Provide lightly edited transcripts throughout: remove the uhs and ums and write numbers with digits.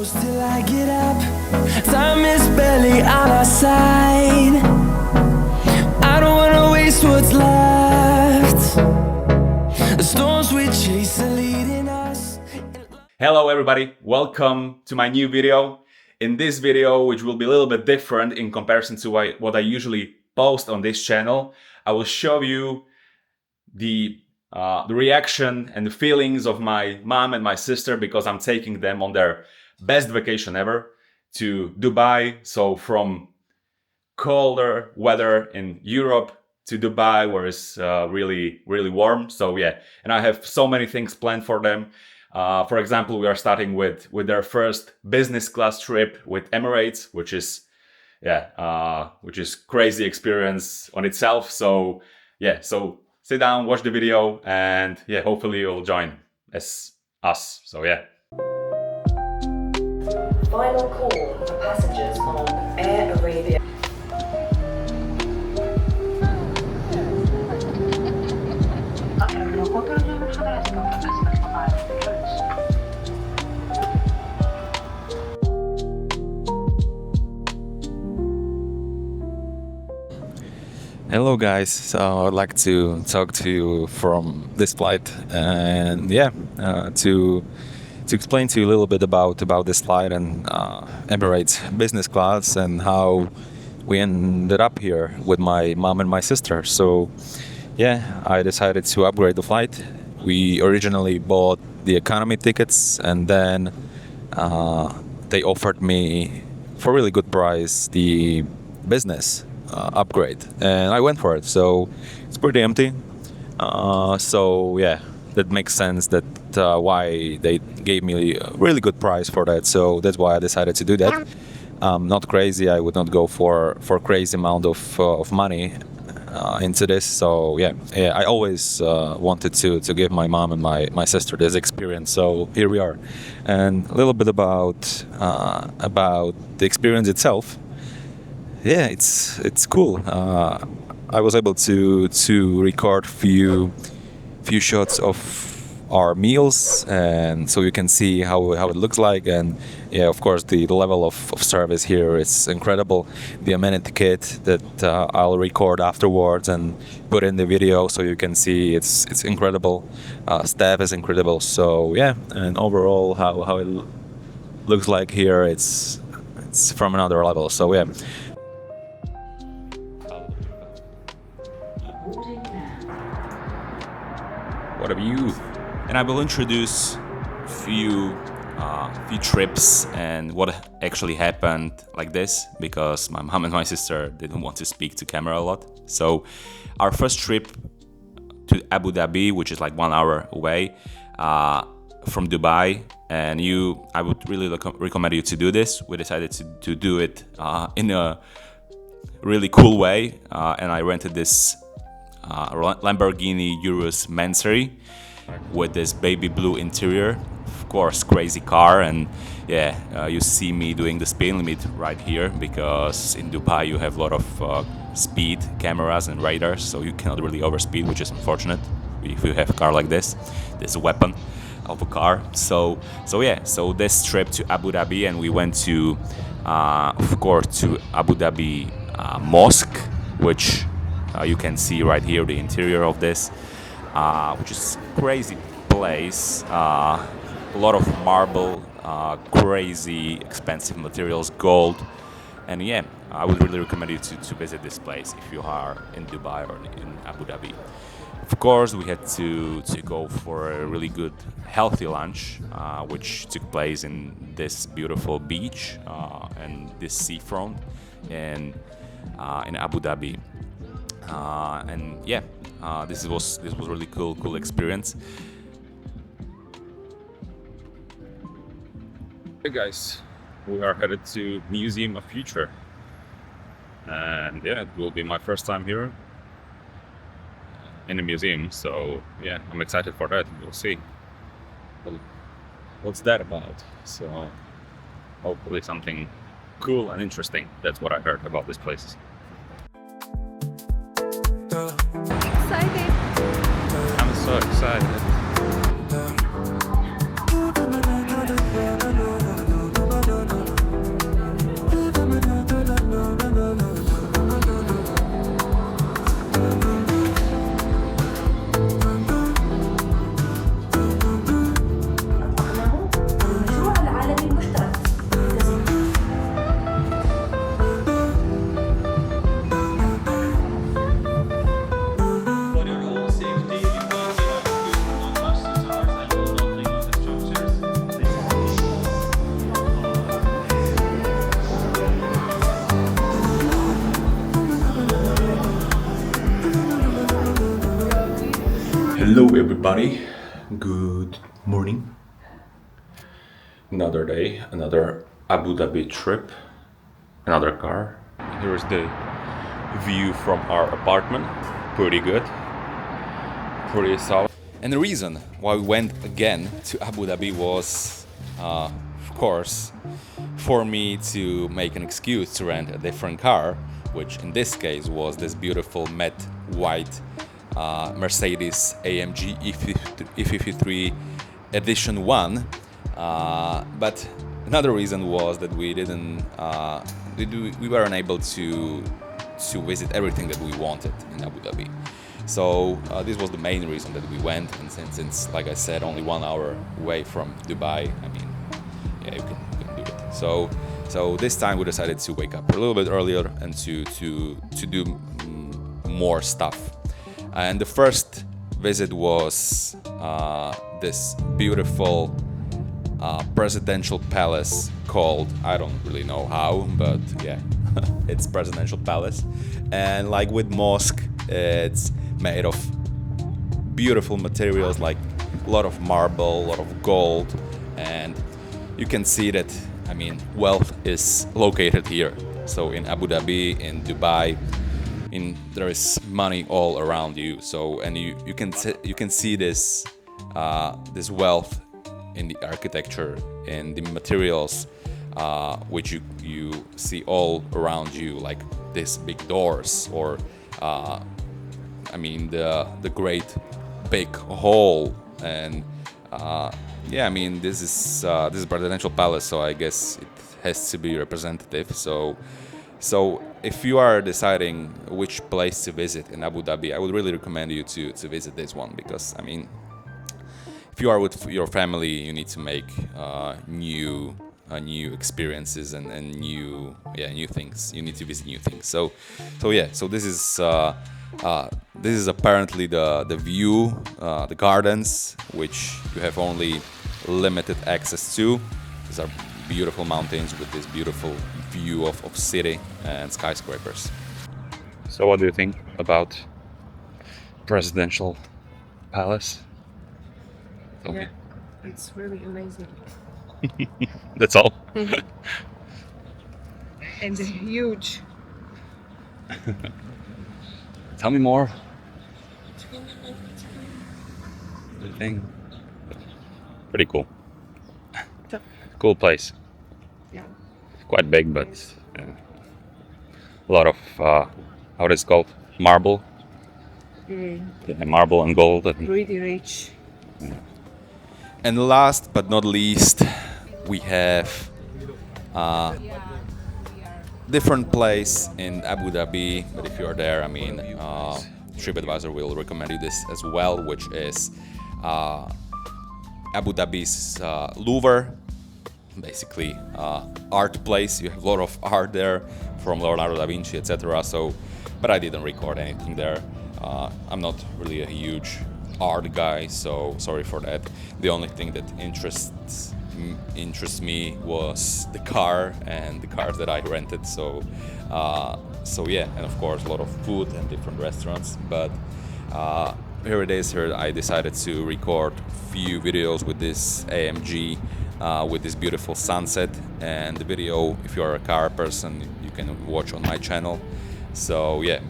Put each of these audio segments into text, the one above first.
close till I get up. Time is barely on our side. I don't wanna waste what's left. The storms we chase are leading us. Hello everybody, welcome to my new video. In this video, which will be a little bit different in comparison to what I usually post on this channel, I will show you the reaction and the feelings of my mom and my sister because I'm taking them on their best vacation ever to Dubai. So from colder weather in Europe to Dubai where it's really warm. So yeah, and I have so many things planned for them. For example, we are starting with their first business class trip with Emirates, which is crazy experience on itself. So yeah, so sit down, watch the video, and yeah, hopefully you'll join us. So yeah. Final call for passengers on Air Arabia. Hello guys, so I'd like to talk to you from this flight and to explain to you a little bit about this flight and Emirates business class and how we ended up here with my mom and my sister. So yeah, I decided to upgrade the flight. We originally bought the economy tickets and then they offered me for a really good price the business upgrade, and I went for it. So it's pretty empty. So yeah, that makes sense that why they gave me a really good price for that. So that's why I decided to do that. Not crazy. I would not go for crazy amount of money into this. So yeah, I always wanted to give my mom and my sister this experience. So here we are, and a little bit about the experience itself. Yeah, it's cool. I was able to record few shots of our meals, and so you can see how it looks like. And yeah, of course, the level of service here is incredible. The amenity kit that I'll record afterwards and put in the video, so you can see it's incredible. Staff is incredible. So yeah, and overall, how it looks like here, it's from another level. So yeah. What a view! And I will introduce few trips and what actually happened like this, because my mom and my sister didn't want to speak to camera a lot. So our first trip to Abu Dhabi, which is like 1 hour away from Dubai, and I would really recommend you to do this. We decided to do it in a really cool way, and I rented this Lamborghini Urus Mansory with this baby blue interior. Of course, crazy car. And yeah, you see me doing the speed limit right here because in Dubai you have a lot of speed cameras and radars, so you cannot really overspeed, which is unfortunate if you have a car like this. This is a weapon of a car. So this trip to Abu Dhabi, and we went to of course to Abu Dhabi mosque, which you can see right here the interior of this, which is crazy place. A lot of marble, crazy expensive materials, gold, and yeah, I would really recommend you to visit this place if you are in Dubai or in Abu Dhabi. Of course, we had to go for a really good healthy lunch, which took place in this beautiful beach and this seafront in Abu Dhabi. And yeah, this was really cool experience. Hey guys, we are headed to Museum of Future, and yeah, it will be my first time here in the museum. So yeah, I'm excited for that. We'll see what's that about. So hopefully something cool and interesting. That's what I heard about this place. Excited. I'm so excited. Hello everybody, good morning. Another day, another Abu Dhabi trip, another car. Here's the view from our apartment, pretty good, pretty solid. And the reason why we went again to Abu Dhabi was, of course, for me to make an excuse to rent a different car, which in this case was this beautiful matte white Mercedes-AMG E53 Edition 1. But another reason was that we weren't able to visit everything that we wanted in Abu Dhabi. So this was the main reason that we went, and since like I said, only 1 hour away from Dubai, I mean, yeah, you can do it. So this time we decided to wake up a little bit earlier and to do more stuff. And the first visit was this beautiful presidential palace called, I don't really know how, but yeah, it's presidential palace. And like with mosque, it's made of beautiful materials, like a lot of marble, a lot of gold, and you can see that, I mean, wealth is located here. So in Abu Dhabi, in Dubai, there is money all around you. So, and you can see this this wealth in the architecture and the materials, which you see all around you, like these big doors, or I mean the great big hall, and yeah, I mean this is presidential palace, so I guess it has to be representative. So if you are deciding which place to visit in Abu Dhabi, I would really recommend you to visit this one, because I mean, if you are with your family, you need to make new experiences and new things. You need to visit new things. So this is apparently the view, the gardens, which you have only limited access to. These are beautiful mountains with this beautiful view of city and skyscrapers. So what do you think about presidential palace? Okay. Yeah, it's really amazing. That's all. And huge. Tell me more. The thing. Pretty cool. Cool place. Yeah. Quite big, but a lot of how it is called, marble. Yeah, marble and gold. Really rich. And last but not least, we have different place in Abu Dhabi, but if you're there, I mean, TripAdvisor will recommend you this as well, which is Abu Dhabi's Louvre, basically art place. You have a lot of art there from Leonardo da Vinci, etc. So, but I didn't record anything there. I'm not really a huge art guy, so sorry for that. The only thing that interests me was the car and the cars that I rented. So yeah, and of course a lot of food and different restaurants. But here it is. Here I decided to record a few videos with this AMG, with this beautiful sunset. And the video, if you are a car person, you can watch on my channel. So yeah.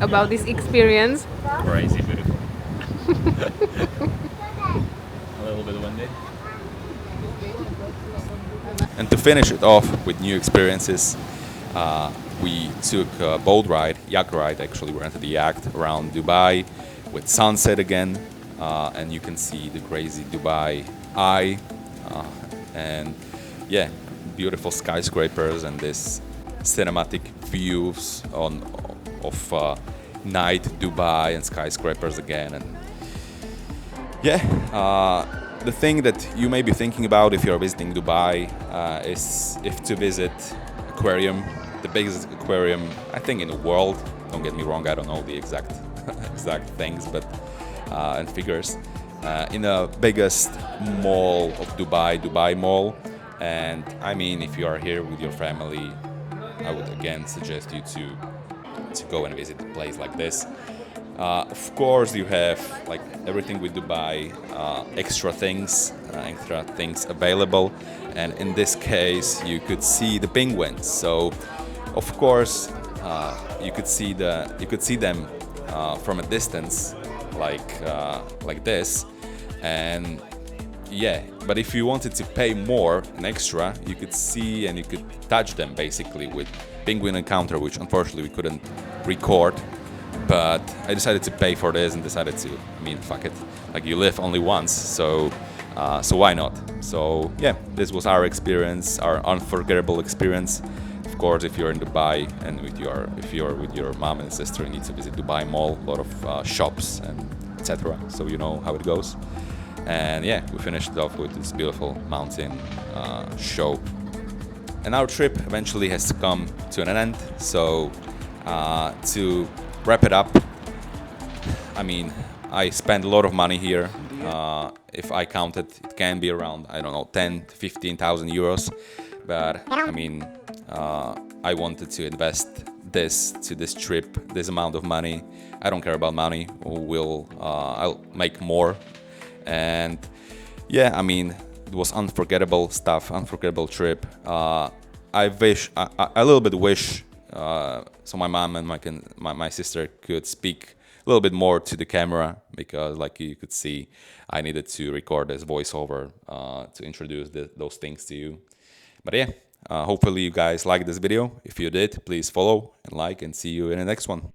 About this experience. Crazy beautiful. A little bit windy. And to finish it off with new experiences, we took a boat ride, yacht ride actually. We rented a yacht around Dubai, with sunset again, and you can see the crazy Dubai eye, and yeah, beautiful skyscrapers and this cinematic views of night Dubai and skyscrapers again. And yeah, the thing that you may be thinking about if you're visiting Dubai is if to visit aquarium, the biggest aquarium I think in the world. Don't get me wrong, I don't know the exact things, but and figures. In the biggest mall of Dubai, Dubai Mall. And I mean, if you are here with your family, I would again suggest you to go and visit a place like this. Of course, you have like everything with Dubai, extra things available, and in this case, you could see the penguins. So, of course, you could see them from a distance, like this, and yeah. But if you wanted to pay more, an extra, you could see and you could touch them basically with penguin encounter, which unfortunately we couldn't record. But I decided to pay for this and decided to, I mean, fuck it. Like, you live only once, so why not? So yeah, this was our experience, our unforgettable experience. Of course, if you're in Dubai and if you're with your mom and sister, you need to visit Dubai Mall, a lot of shops and etc. So you know how it goes. And yeah, we finished it off with this beautiful mountain show. And our trip eventually has to come to an end. So to wrap it up, I mean, I spent a lot of money here. If I counted, it can be around, I don't know, 10 to 15,000 euros. But I mean, I wanted to invest this trip, this amount of money. I don't care about money. I'll make more. And yeah, I mean, it was unforgettable stuff, unforgettable trip. I a little bit wish so my mom and my sister could speak a little bit more to the camera, because like you could see, I needed to record this voiceover to introduce those things to you. But yeah, hopefully you guys liked this video. If you did, please follow and like, and see you in the next one.